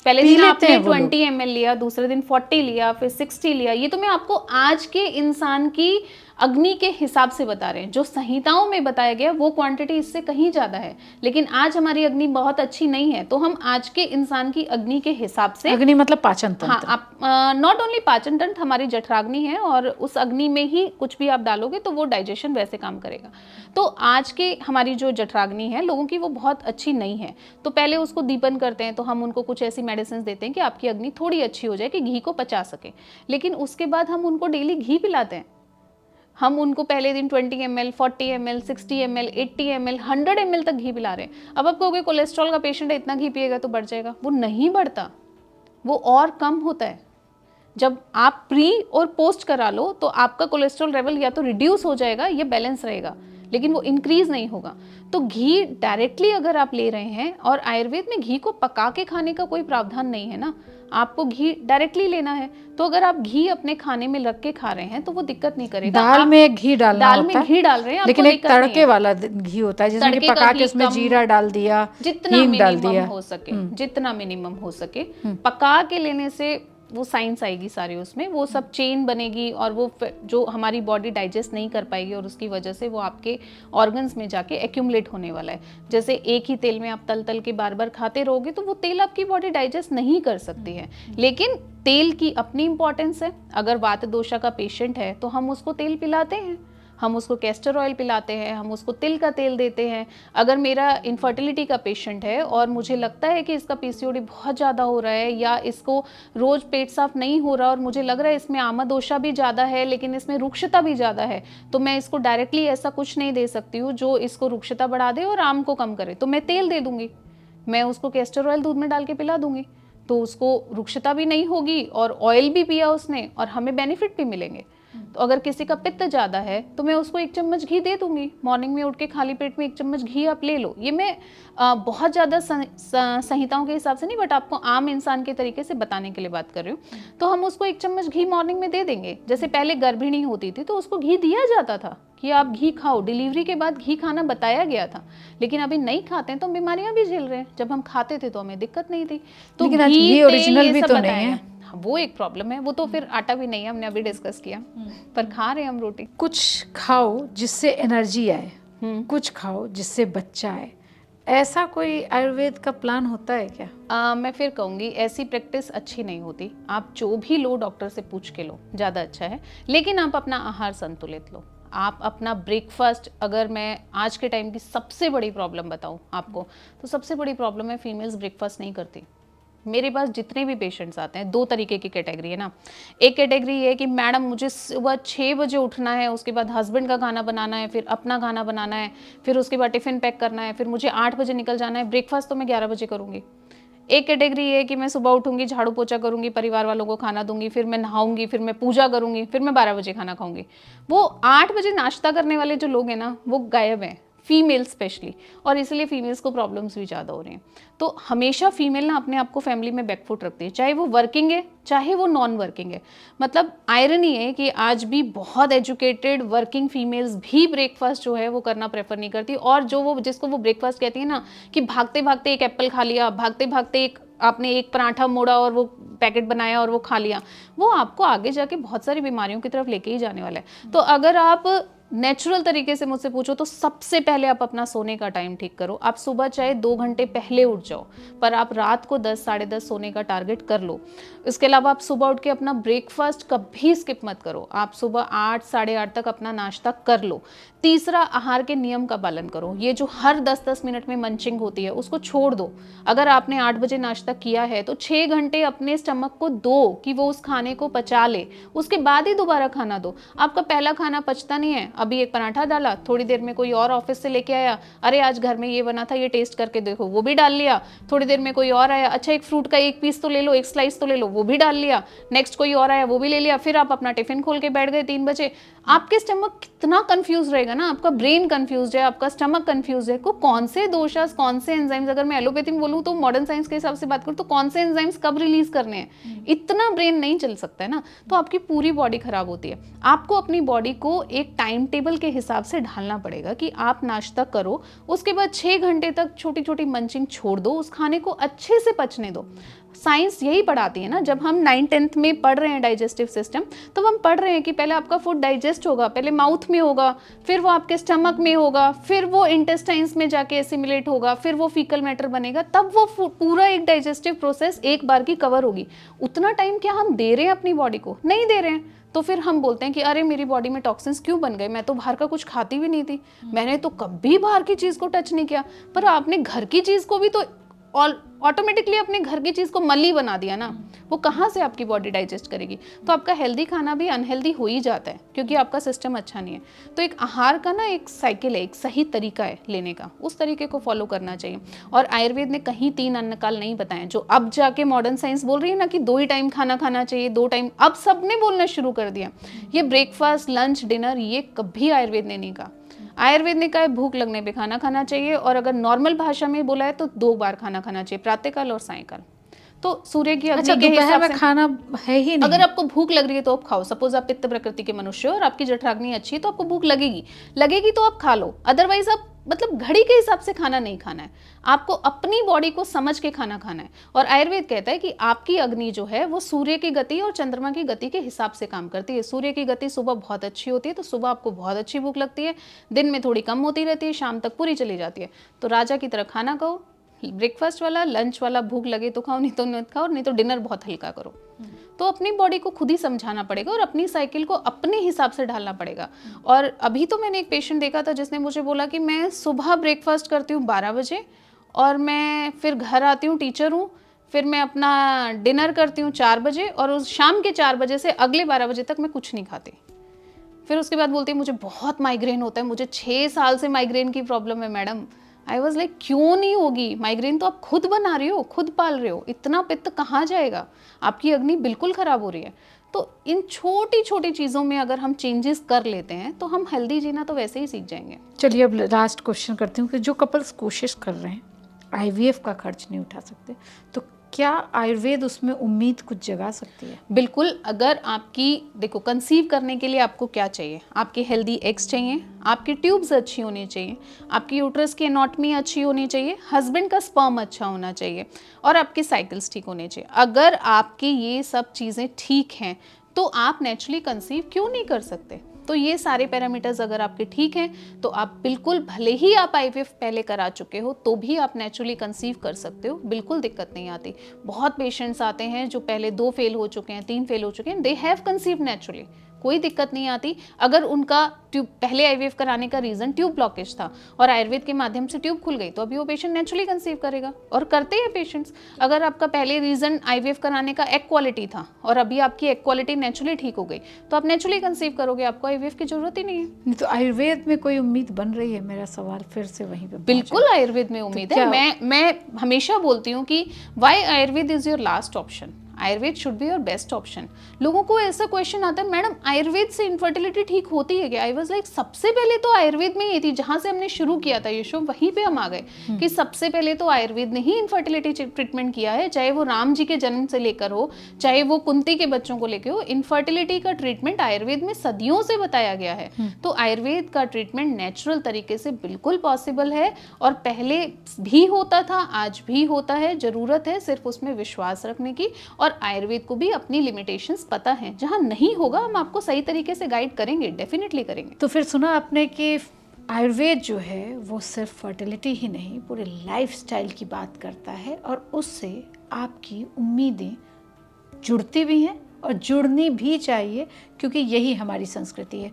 पहले पी दिन लेते आपने हैं वो 20 ml लिया, दूसरे दिन 40 लिया, फिर 60 लिया। ये तो मैं आपको आज के इंसान की अग्नि के हिसाब से बता रहे हैं। जो संहिताओं में बताया गया वो क्वांटिटी इससे कहीं ज्यादा है, लेकिन आज हमारी अग्नि बहुत अच्छी नहीं है, तो हम आज के इंसान की अग्नि के हिसाब से, अग्नि मतलब पाचन तंत्र? हाँ, आप नॉट ओनली पाचन तंत्र हमारी जठराग्नि है, और उस अग्नि में ही कुछ भी आप डालोगे तो वो डाइजेशन वैसे काम करेगा। तो आज के हमारी जो जठराग्नि है लोगों की वो बहुत अच्छी नहीं है, तो पहले उसको दीपन करते हैं, तो हम उनको कुछ ऐसी मेडिसिन देते हैं कि आपकी अग्नि थोड़ी अच्छी हो जाए, कि घी को पचा सके। लेकिन उसके बाद हम उनको डेली घी पिलाते हैं। हम उनको पहले दिन 20 ml, 40 ml, 60 ml, 80 ml, 100 ml तक घी पिला रहे हैं। अब आप कहोगे कोलेस्ट्रॉल का पेशेंट है, इतना घी पिएगा तो बढ़ जाएगा। वो नहीं बढ़ता, वो और कम होता है। जब आप प्री और पोस्ट करा लो तो आपका कोलेस्ट्रॉल लेवल या तो रिड्यूस हो जाएगा या बैलेंस रहेगा, लेकिन वो इंक्रीज नहीं होगा। तो घी डायरेक्टली अगर आप ले रहे हैं, और आयुर्वेद में घी को पका के खाने का कोई प्रावधान नहीं है ना, आपको घी डायरेक्टली लेना है। तो अगर आप घी अपने खाने में रख के खा रहे हैं तो वो दिक्कत नहीं करेगा। दाल में एक घी डालना दाल होता में है, घी डाल रहे हैं, लेकिन आपको एक दिक्कत नहीं तड़के है। वाला घी होता है जिसमें कि तड़के का पका के घी उसमें कम, जीरा डाल दिया, जितना हींग डाल मिनिमम दिया। हो सके, जितना मिनिमम हो सके। पका के लेने से वो साइंस आएगी सारी उसमें, वो सब चेन बनेगी, और वो जो हमारी बॉडी डाइजेस्ट नहीं कर पाएगी, और उसकी वजह से वो आपके ऑर्गन्स में जाके एक्यूमुलेट होने वाला है। जैसे एक ही तेल में आप तल तल के बार बार खाते रहोगे तो वो तेल आपकी बॉडी डाइजेस्ट नहीं कर सकती है। लेकिन तेल की अपनी इंपॉर्टेंस है। अगर वात दोषा का पेशेंट है तो हम उसको तेल पिलाते हैं, हम उसको कैस्टर ऑयल पिलाते हैं, हम उसको तिल का तेल देते हैं। अगर मेरा इनफर्टिलिटी का पेशेंट है और मुझे लगता है कि इसका पीसीओडी बहुत ज़्यादा हो रहा है, या इसको रोज़ पेट साफ नहीं हो रहा और मुझे लग रहा है इसमें आमादोषा भी ज़्यादा है लेकिन इसमें रुक्षता भी ज़्यादा है, तो मैं इसको डायरेक्टली ऐसा कुछ नहीं दे सकती हूँ जो इसको रुक्षता बढ़ा दे और आम को कम करे। तो मैं तेल दे दूंगी, मैं उसको कैस्टर ऑयल दूध में डाल के पिला दूंगी, तो उसको रुक्षता भी नहीं होगी और ऑयल भी पिया उसने और हमें बेनिफिट भी मिलेंगे। तो अगर किसी का पित्त ज़्यादा है तो मैं उसको 1 चम्मच घी दे दूंगी, मॉर्निंग में उठ के खाली पेट में 1 चम्मच घी आप ले लो। ये मैं बहुत ज़्यादा संहिताओं के हिसाब से नहीं, बट आपको आम इंसान के तरीके से बताने के लिए बात कर रही हूँ। तो हम उसको 1 चम्मच घी मॉर्निंग में दे देंगे। जैसे पहले गर्भिणी होती थी तो उसको घी दिया जाता था कि आप घी खाओ, डिलीवरी के बाद घी खाना बताया गया था, लेकिन अभी नहीं खाते हैं तो हम बीमारियां भी झेल रहे हैं। जब हम खाते थे तो हमें दिक्कत नहीं थी। तो लेकिन आज घी, घी तेल, ओरिजिनल ये भी सब तो बताया नहीं है। गया। हाँ, वो एक प्रॉब्लम है। वो तो फिर आटा भी नहीं है, हमने अभी डिस्कस किया, पर खा रहे हैं हम रोटी। कुछ खाओ जिससे एनर्जी आए, कुछ खाओ जिससे बच्चा आए, ऐसा कोई आयुर्वेद का प्लान होता है क्या? मैं फिर कहूँगी ऐसी प्रैक्टिस अच्छी नहीं होती। आप जो भी लो डॉक्टर से पूछ के लो, ज़्यादा अच्छा है। लेकिन आप अपना आहार संतुलित लो। आप अपना ब्रेकफास्ट, अगर मैं आज के टाइम की सबसे बड़ी प्रॉब्लम बताऊँ आपको, तो सबसे बड़ी प्रॉब्लम है फीमेल्स ब्रेकफास्ट नहीं करती। मेरे पास जितने भी पेशेंट्स आते हैं, 2 तरीके की कैटेगरी है ना। एक कैटेगरी ये है कि मैडम मुझे सुबह 6 बजे उठना है, उसके बाद हस्बैंड का खाना बनाना है, फिर अपना खाना बनाना है, फिर उसके बाद टिफ़िन पैक करना है, फिर मुझे 8 बजे निकल जाना है, ब्रेकफास्ट तो मैं 11 बजे करूँगी। एक कैटेगरी ये है कि मैं सुबह उठूंगी, झाड़ू पोछा करूंगी, परिवार वालों को खाना दूंगी, फिर मैं नहाऊंगी, फिर मैं पूजा करूंगी, फिर मैं 12 बजे खाना खाऊंगी। वो 8 बजे नाश्ता करने वाले जो लोग हैं ना, वो गायब हैं, फीमेल स्पेशली, और इसलिए फीमेल्स को प्रॉब्लम्स भी ज़्यादा हो रही हैं। तो हमेशा फीमेल ना अपने आप को फैमिली में बैकफुट रखती है, चाहे वो वर्किंग है चाहे वो नॉन वर्किंग है। मतलब आयरनी है कि आज भी बहुत एजुकेटेड वर्किंग फीमेल्स भी ब्रेकफास्ट जो है वो करना प्रेफर नहीं करती, और जो वो जिसको वो ब्रेकफास्ट कहती है ना, कि भागते भागते एक एप्पल खा लिया, भागते भागते आपने एक पराठा मोड़ा और वो पैकेट बनाया और वो खा लिया, वो आपको आगे जाके बहुत सारी बीमारियों की तरफ लेके ही जाने वाला है। तो अगर आप नेचुरल तरीके से मुझसे पूछो तो सबसे पहले आप अपना सोने का टाइम ठीक करो। आप सुबह चाहे 2 घंटे पहले उठ जाओ, पर आप रात को 10 साढ़े 10 सोने का टारगेट कर लो। इसके अलावा आप सुबह उठ के अपना ब्रेकफास्ट कभी स्किप मत करो। आप सुबह 8 साढ़े 8 तक अपना नाश्ता कर लो। तीसरा, आहार के नियम का पालन करो। ये जो हर 10-10 मिनट में मंचिंग होती है उसको छोड़ दो। अगर आपने 8 बजे नाश्ता किया है तो 6 घंटे अपने स्टमक को दो कि वो उस खाने को पचा ले, उसके बाद ही दोबारा खाना दो। आपका पहला खाना पचता नहीं है, अभी एक पराठा डाला, थोड़ी देर में कोई और ऑफिस से लेके आया, अरे आज घर में ये बना था, ये टेस्ट करके देखो, वो भी डाल लिया। थोड़ी देर में कोई और आया, अच्छा एक फ्रूट का एक पीस तो ले लो, एक स्लाइस तो ले लो, वो भी डाल लिया। नेक्स्ट कोई और आया, वो भी ले लिया। फिर आप अपना टिफिन खोल के बैठ गए 3 बजे। आपके स्टमक कितना कंफ्यूज रहेगा ना, आपका ब्रेन कंफ्यूज है, आपका स्टमक कंफ्यूज है, को कौन से दोषास, कौन से एंजाइम्स, अगर मैं एलोपैथी में बोलूँ तो मॉडर्न साइंस के हिसाब से बात करूँ तो कौन से एंजाइम्स कब रिलीज करने हैं, इतना ब्रेन नहीं चल सकता है ना। तो आपकी पूरी बॉडी खराब होती है। आपको अपनी बॉडी को एक टाइम टेबल के हिसाब से ढालना पड़ेगा कि आप नाश्ता करो, उसके बाद 6 घंटे तक छोटी छोटी मंचिंग छोड़ दो, उस खाने को अच्छे से पचने दो। साइंस यही पढ़ाती है ना। जब हम 9th-10th में पढ़ रहे हैं डाइजेस्टिव सिस्टम, तो हम पढ़ रहे हैं कि पहले आपका फूड डाइजेस्ट होगा, पहले माउथ में होगा, फिर वो आपके स्टमक में होगा, फिर वो इंटेस्टाइन्स में जाके एसिमिलेट होगा, फिर वो फीकल मैटर बनेगा, तब वो पूरा एक डाइजेस्टिव प्रोसेस एक बार की कवर होगी। उतना टाइम क्या हम दे रहे हैं अपनी बॉडी को? नहीं दे रहे हैं। तो फिर हम बोलते हैं कि अरे मेरी बॉडी में टॉक्सिन्स क्यों बन गए, मैं तो बाहर का कुछ खाती भी नहीं थी, मैंने तो कभी बाहर की चीज़ को टच नहीं किया। पर आपने घर की चीज़ को भी तो ऑटोमेटिकली अपने घर की चीज़ को मली बना दिया ना, वो कहाँ से आपकी बॉडी डाइजेस्ट करेगी? तो आपका हेल्दी खाना भी अनहेल्दी हो ही जाता है क्योंकि आपका सिस्टम अच्छा नहीं है। तो एक आहार का ना एक साइकिल है, एक सही तरीका है लेने का, उस तरीके को फॉलो करना चाहिए। और आयुर्वेद ने कहीं 3 अन्न काल नहीं बताए, जो अब जाके मॉडर्न साइंस बोल रही है ना कि 2 ही टाइम खाना खाना चाहिए, 2 टाइम, अब सबने बोलना शुरू कर दिया। ये ब्रेकफास्ट, लंच, डिनर, ये कभी आयुर्वेद ने नहीं कहा। आयुर्वेद ने कहा है भूख लगने पे खाना खाना चाहिए, और अगर नॉर्मल भाषा में बोला है तो 2 बार खाना खाना चाहिए, प्रातःकाल और सायंकाल। तो सूर्य की अग्नि के हिसाब से खाना है ही नहीं। अगर आपको भूख लग रही है तो आप खाओ। सपोज आप पित्त प्रकृति के मनुष्य हो और आपकी जठराग्नि अच्छी है तो आपको भूख लगेगी तो आप खा लो। अदरवाइज आप मतलब घड़ी के हिसाब से खाना नहीं खाना है, आपको अपनी बॉडी को समझ के खाना खाना है। और आयुर्वेद कहता है कि आपकी अग्नि जो है वो सूर्य की गति और चंद्रमा की गति के हिसाब से काम करती है। सूर्य की गति सुबह बहुत अच्छी होती है तो सुबह आपको बहुत अच्छी भूख लगती है, दिन में थोड़ी कम होती रहती है, शाम तक पूरी चली जाती है। तो राजा की तरह खाना खाओ, ब्रेकफास्ट वाला, लंच वाला, भूख लगे तो खाओ, नहीं तो मत खाओ, नहीं तो डिनर बहुत हल्का करो। तो अपनी बॉडी को खुद ही समझाना पड़ेगा और अपनी साइकिल को अपने हिसाब से ढालना पड़ेगा। और अभी तो मैंने एक पेशेंट देखा था जिसने मुझे बोला कि मैं सुबह ब्रेकफास्ट करती हूँ 12 बजे और मैं फिर घर आती हूँ, टीचर हूँ, फिर मैं अपना डिनर करती हूँ 4 बजे और उस शाम के 4 बजे से अगले 12 बजे तक मैं कुछ नहीं खाती। फिर उसके बाद बोलती है मुझे बहुत माइग्रेन होता है, मुझे 6 साल से माइग्रेन की प्रॉब्लम है मैडम। आई वॉज लाइक क्यों नहीं होगी? माइग्रेन तो आप खुद बना रहे हो, खुद पाल रहे हो, इतना पित्त कहाँ जाएगा? आपकी अग्नि बिल्कुल खराब हो रही है। तो इन छोटी छोटी चीज़ों में अगर हम चेंजेस कर लेते हैं तो हम हेल्दी जीना तो वैसे ही सीख जाएंगे। चलिए अब लास्ट क्वेश्चन करती हूँ कि जो कपल्स कोशिश कर रहे हैं आईवीएफ का खर्च नहीं उठा सकते, तो क्या आयुर्वेद उसमें उम्मीद कुछ जगा सकती है? बिल्कुल। अगर आपकी देखो कंसीव करने के लिए आपको क्या चाहिए, आपके हेल्दी एग्स चाहिए, आपकी ट्यूब्स अच्छी होनी चाहिए, आपकी यूट्रस की एनाटॉमी अच्छी होनी चाहिए, हस्बैंड का स्पर्म अच्छा होना चाहिए और आपके साइकिल्स ठीक होने चाहिए। अगर आपकी ये सब चीज़ें ठीक हैं तो आप नेचुरली कंसीव क्यों नहीं कर सकते? तो ये सारे पैरामीटर्स अगर आपके ठीक हैं तो आप बिल्कुल, भले ही आप आईवीएफ पहले करा चुके हो तो भी आप नेचुरली कंसीव कर सकते हो, बिल्कुल दिक्कत नहीं आती। बहुत पेशेंट्स आते हैं जो पहले 2 फेल हो चुके हैं, 3 फेल हो चुके हैं, दे हैव कंसीव्ड नेचुरली, कोई दिक्कत नहीं आती। अगर उनका ट्यूब पहले आईवीएफ कराने का रीजन ट्यूब ब्लॉकेज था और आयुर्वेद के माध्यम से ट्यूब खुल गई तो अभी वो पेशेंट नेचुरली कंसीव करेगा, और करते हैं पेशेंट्स। अगर आपका पहले रीजन आईवीएफ कराने का एग क्वालिटी था और अभी आपकी एग क्वालिटी नेचुरली ठीक हो गई तो आप नेचुरली कंसीव करोगे, आपको आईवीएफ की जरूरत ही नहीं है। नहीं तो आयुर्वेद में कोई उम्मीद बन रही है? मेरा सवाल फिर से वहीं पे बिल्कुल आयुर्वेद में उम्मीद है। मैं हमेशा बोलती हूँ कि why Ayurveda is your last option, Ayurveda should be your best option. लोगों को ऐसा क्वेश्चन आता है, मैडम आयुर्वेद से इनफर्टिलिटी ठीक होती है क्या? आई वाज लाइक, सबसे पहले तो आयुर्वेद में ही थी, जहां से हमने शुरू किया था ये शो वहीं पे हम आ गए कि सबसे पहले तो आयुर्वेद ने ही इनफर्टिलिटी ट्रीटमेंट किया है। चाहे वो राम जी के जन्म से लेकर हो, चाहे वो कुंती के बच्चों को लेकर हो, इनफर्टिलिटी का ट्रीटमेंट आयुर्वेद में सदियों से बताया गया है। तो आयुर्वेद का ट्रीटमेंट नेचुरल तरीके से बिल्कुल पॉसिबल है और पहले भी होता था, आज भी होता है। जरूरत है सिर्फ उसमें विश्वास रखने की, और आयुर्वेद को भी अपनी लिमिटेशंस पता है। जहां नहीं होगा हम आपको सही तरीके से गाइड करेंगे, डेफिनेटली करेंगे। तो फिर सुना आपने कि आयुर्वेद जो है वो सिर्फ फर्टिलिटी ही नहीं, पूरे लाइफस्टाइल की बात करता है और उससे आपकी उम्मीदें जुड़ती भी हैं और जुड़नी भी चाहिए, क्योंकि यही हमारी संस्कृति है।